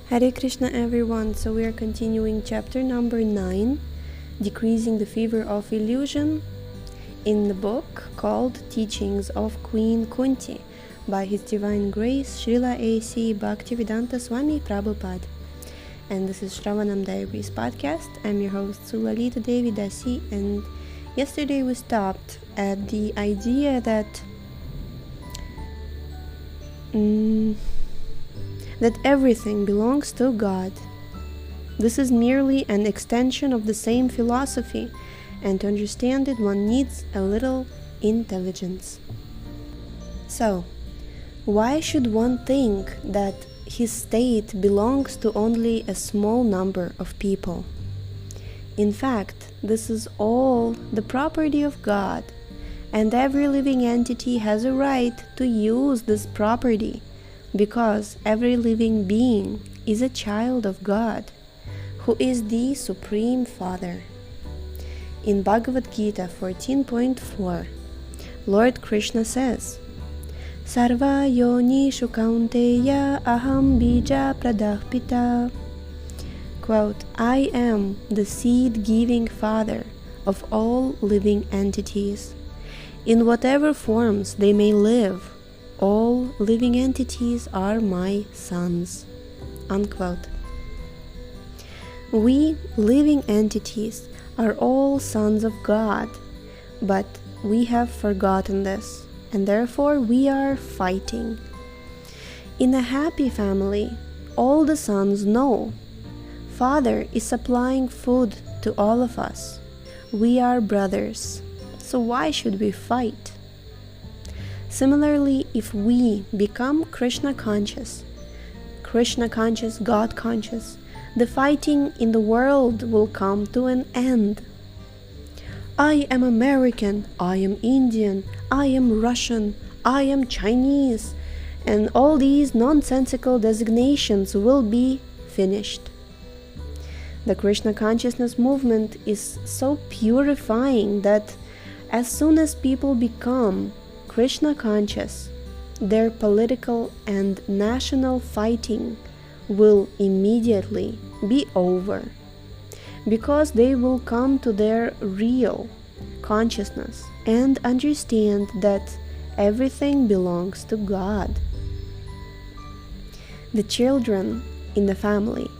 Hare Krishna everyone, so we are continuing chapter number 9, Decreasing the Fever of Illusion, in the book called Teachings of Queen Kunti by His Divine Grace Srila A.C. Bhaktivedanta Swami Prabhupada. And this is Shravanam Diaries podcast. I'm your host Sulalita Devi Dasi, and yesterday we stopped at the idea that everything belongs to God. This is merely an extension of the same philosophy, and to understand it one needs a little intelligence. So, why should one think that his state belongs to only a small number of people? In fact, this is all the property of God, and every living entity has a right to use this property, because every living being is a child of God, who is the Supreme Father. In Bhagavad Gita 14.4, Lord Krishna says, Sarva yonishu kaunteya aham bija pradahpita. Quote, I am the seed-giving Father of all living entities. In whatever forms they may live, all living entities are my sons. Unquote. We living entities are all sons of God, but we have forgotten this, and therefore we are fighting. In a happy family, all the sons know Father is supplying food to all of us. We are brothers, so why should we fight? Similarly, if we become Krishna conscious, God conscious, the fighting in the world will come to an end. I am American, I am Indian, I am Russian, I am Chinese, and all these nonsensical designations will be finished. The Krishna consciousness movement is so purifying that as soon as people become Krishna conscious, their political and national fighting will immediately be over, because they will come to their real consciousness and understand that everything belongs to God. The children in the family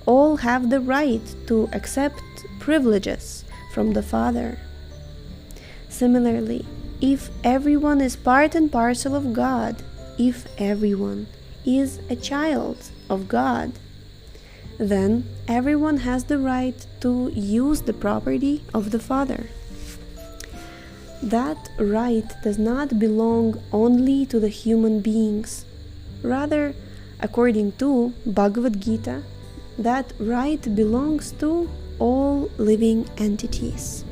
all have the right to accept privileges from the Father. Similarly, if everyone is part and parcel of God, if everyone is a child of God, then everyone has the right to use the property of the Father. That right does not belong only to the human beings. Rather, according to Bhagavad Gita, that right belongs to all living entities.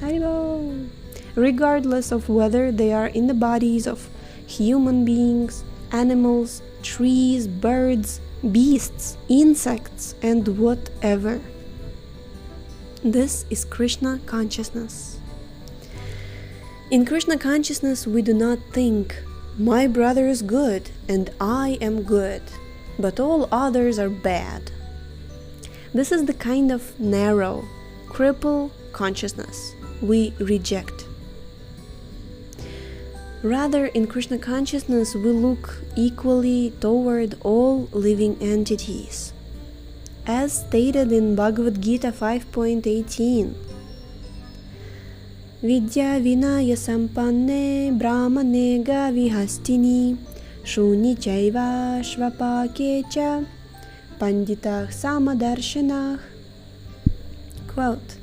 Haribol! Regardless of whether they are in the bodies of human beings, animals, trees, birds, beasts, insects, and whatever. This is Krishna consciousness. In Krishna consciousness, we do not think, my brother is good and I am good, but all others are bad. This is the kind of narrow, cripple consciousness we reject. Rather, in Krishna consciousness, we look equally toward all living entities. As stated in Bhagavad Gita 5.18, Vidya vinaya sampanne brahmane gavihastini shuni chaiva shvapakecha panditah samadarshana. Quote,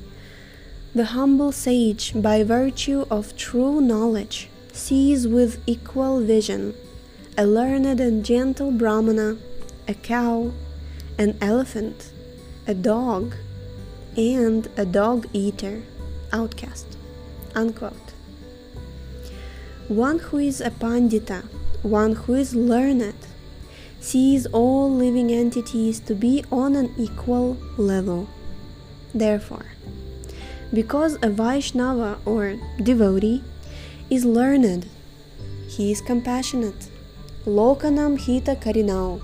the humble sage, by virtue of true knowledge, sees with equal vision a learned and gentle brahmana, a cow, an elephant, a dog, and a dog-eater, outcast. Unquote. One who is a pandita, one who is learned, sees all living entities to be on an equal level. Therefore, because a Vaishnava or devotee is learned, he is compassionate, lokanam hita karinau,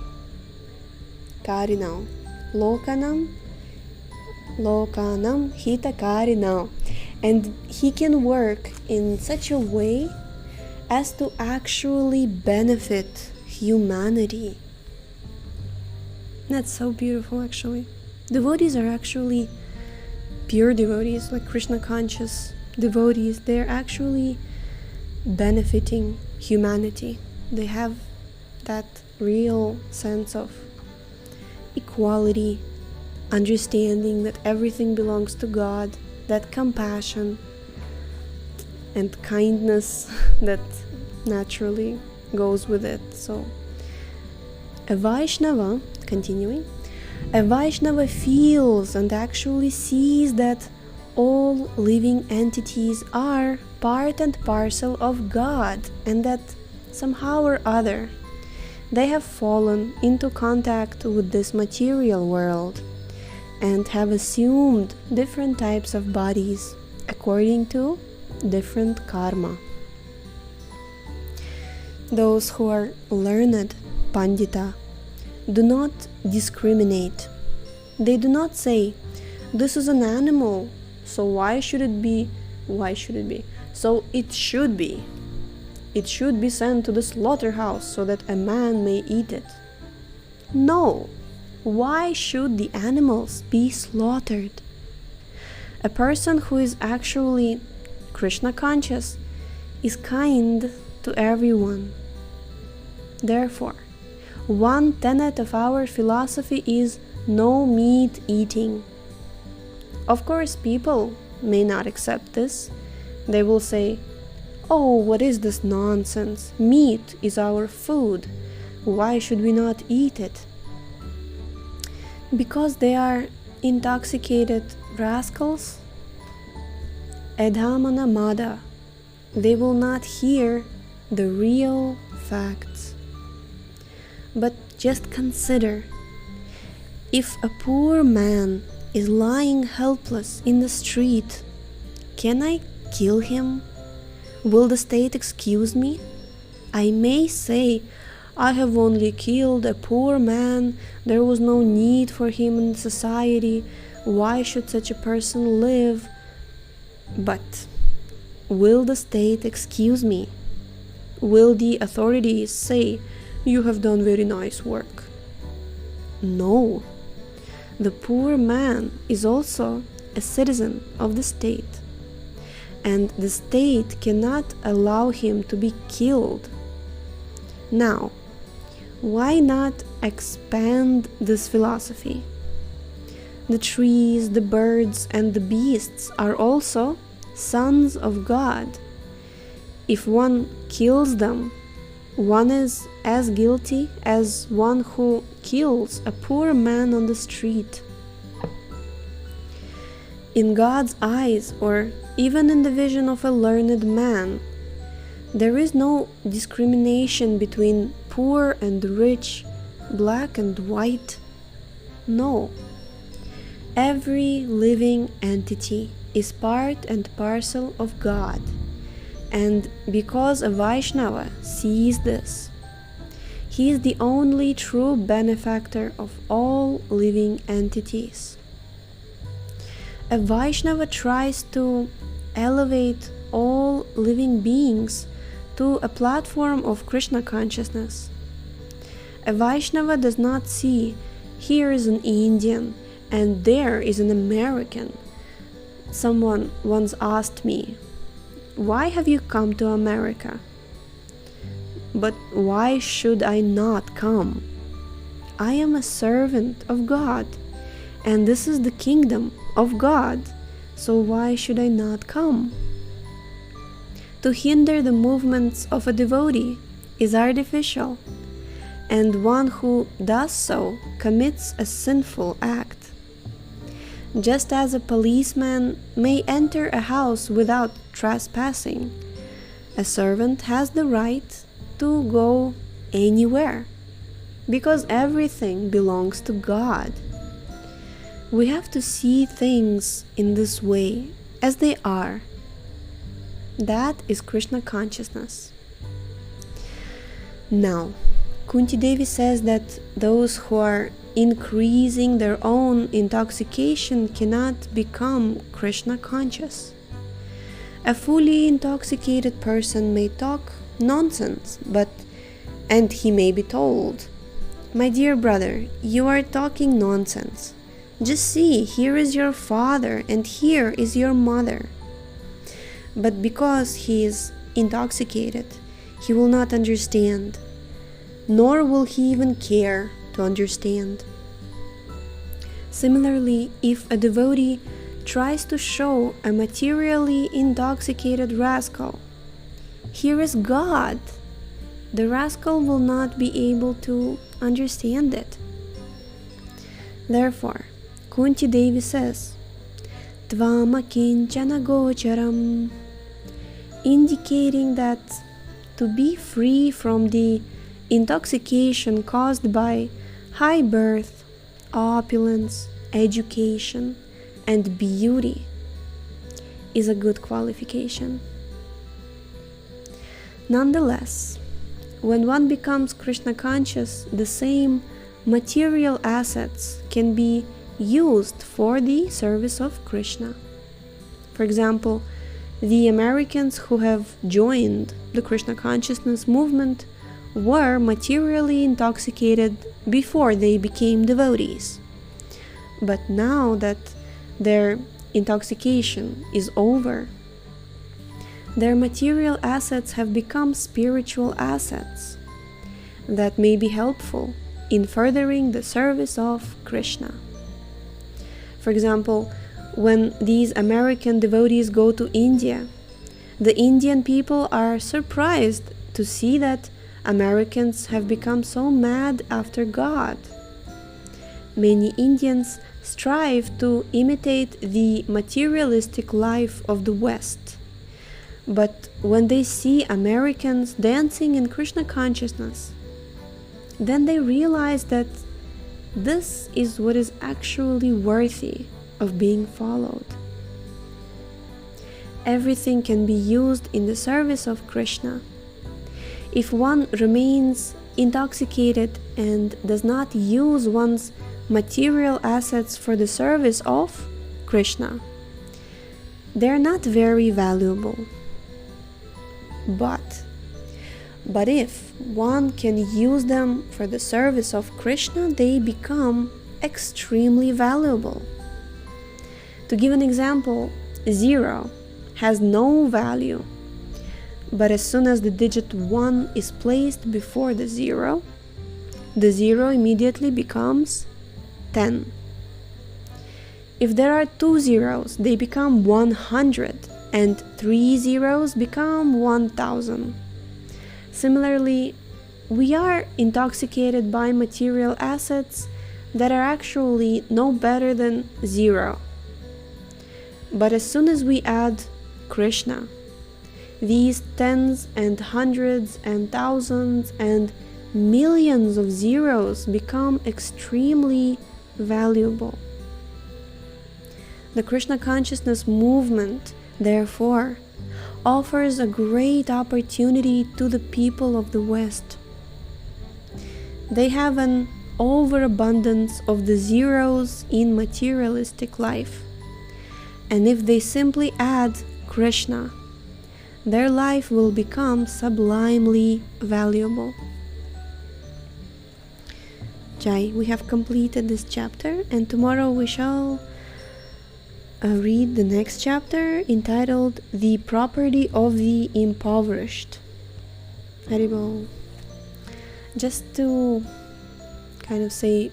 karinau. Lokanam hitakarinau. And he can work in such a way as to actually benefit humanity. That's so beautiful, actually. Devotees are actually pure devotees, like Krishna conscious devotees. They're actually benefiting humanity. They have that real sense of equality, understanding that everything belongs to God, that compassion and kindness that naturally goes with it. So a Vaishnava, continuing, a Vaishnava feels and actually sees that all living entities are part and parcel of God, and that somehow or other they have fallen into contact with this material world and have assumed different types of bodies according to different karma. Those who are learned, Pandita, do not discriminate. They do not say, this is an animal, so why should it be? So it should be. It should be sent to the slaughterhouse so that a man may eat it. No. Why should the animals be slaughtered? A person who is actually Krishna conscious is kind to everyone. Therefore, one tenet of our philosophy is no meat eating. Of course, people may not accept this. They will say, oh, what is this nonsense? Meat is our food. Why should we not eat it? Because they are intoxicated rascals. Edhamana mada. They will not hear the real facts. But just consider, if a poor man is lying helpless in the street, can I kill him? Will the state excuse me? I may say, I have only killed a poor man, there was no need for him in society, why should such a person live? But will the state excuse me? Will the authorities say, you have done very nice work? No. The poor man is also a citizen of the state, and the state cannot allow him to be killed. Now, why not expand this philosophy? The trees, the birds, and the beasts are also sons of God. If one kills them, one is as guilty as one who kills a poor man on the street. In God's eyes, or even in the vision of a learned man, there is no discrimination between poor and rich, black and white. No. Every living entity is part and parcel of God. And because a Vaishnava sees this, he is the only true benefactor of all living entities. A Vaishnava tries to elevate all living beings to a platform of Krishna consciousness. A Vaishnava does not see, here is an Indian and there is an American. Someone once asked me, why have you come to America? But why should I not come? I am a servant of God, and this is the kingdom of God, so why should I not come? To hinder the movements of a devotee is artificial, and one who does so commits a sinful act. Just as a policeman may enter a house without trespassing, a servant has the right to go anywhere, because everything belongs to God. We have to see things in this way, as they are. That is Krishna consciousness. Now, Kunti Devi says that those who are increasing their own intoxication cannot become Krishna conscious. A fully intoxicated person may talk nonsense, and he may be told, "My dear brother, you are talking nonsense. Just see, here is your father and here is your mother." But because he is intoxicated, he will not understand, nor will he even care to understand. Similarly, if a devotee tries to show a materially intoxicated rascal, "Here is God," the rascal will not be able to understand it. Therefore, Kunti Devi says, "Tvama kinchana gocharam," indicating that to be free from the intoxication caused by high birth, opulence, education, and beauty is a good qualification. Nonetheless, when one becomes Krishna conscious, the same material assets can be used for the service of Krishna. For example, the Americans who have joined the Krishna consciousness movement were materially intoxicated before they became devotees. But now that their intoxication is over, their material assets have become spiritual assets that may be helpful in furthering the service of Krishna. For example, when these American devotees go to India, the Indian people are surprised to see that Americans have become so mad after God. Many Indians strive to imitate the materialistic life of the West. But when they see Americans dancing in Krishna consciousness, then they realize that this is what is actually worthy of being followed. Everything can be used in the service of Krishna. If one remains intoxicated and does not use one's material assets for the service of Krishna, they are not very valuable. But if one can use them for the service of Krishna, they become extremely valuable. To give an example, 0 has no value, but as soon as the digit 1 is placed before the 0 immediately becomes 10. If there are 2 zeros, they become 100, and 3 zeros become 1000. Similarly, we are intoxicated by material assets that are actually no better than 0. But as soon as we add Krishna, these tens and hundreds and thousands and millions of zeros become extremely valuable. The Krishna consciousness movement, therefore, offers a great opportunity to the people of the West. They have an overabundance of the zeros in materialistic life, and if they simply add Krishna, their life will become sublimely valuable. Jai, we have completed this chapter, and tomorrow we shall read the next chapter entitled The Property of the Impoverished. Haribol. Just to kind of say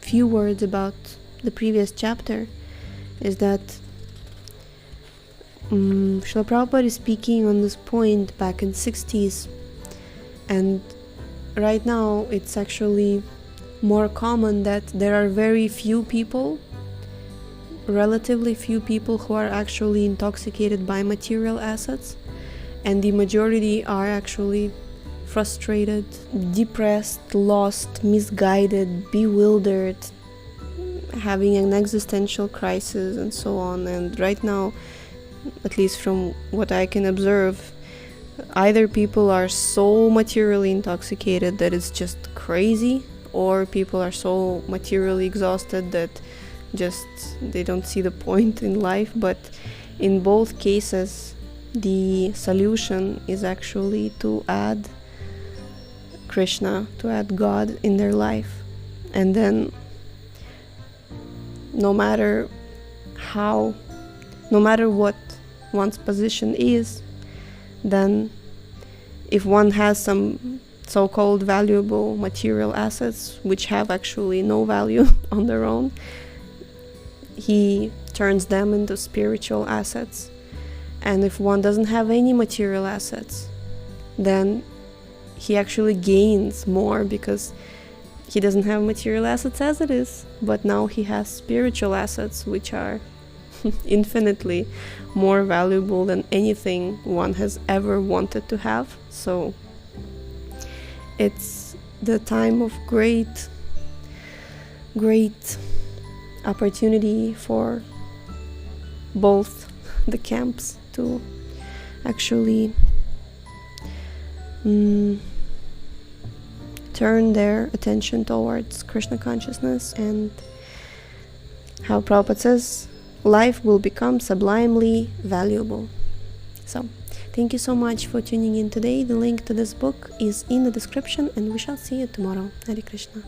few words about the previous chapter is that Srila Prabhupada is speaking on this point back in 60s, and right now it's actually more common that there are very few people, relatively few people, who are actually intoxicated by material assets, and the majority are actually frustrated, depressed, lost, misguided, bewildered, having an existential crisis and so on. And right now, at least from what I can observe, either people are so materially intoxicated that it's just crazy, or people are so materially exhausted that just they don't see the point in life. But in both cases, the solution is actually to add Krishna, to add God in their life. And then no matter what one's position is, then if one has some so-called valuable material assets which have actually no value on their own, he turns them into spiritual assets. And if one doesn't have any material assets, then he actually gains more, because he doesn't have material assets as it is, but now he has spiritual assets which are infinitely more valuable than anything one has ever wanted to have. So it's the time of great opportunity for both the camps to actually turn their attention towards Krishna consciousness, and how Prabhupada says, life will become sublimely valuable. So, thank you so much for tuning in today. The link to this book is in the description, and we shall see you tomorrow. Hare Krishna.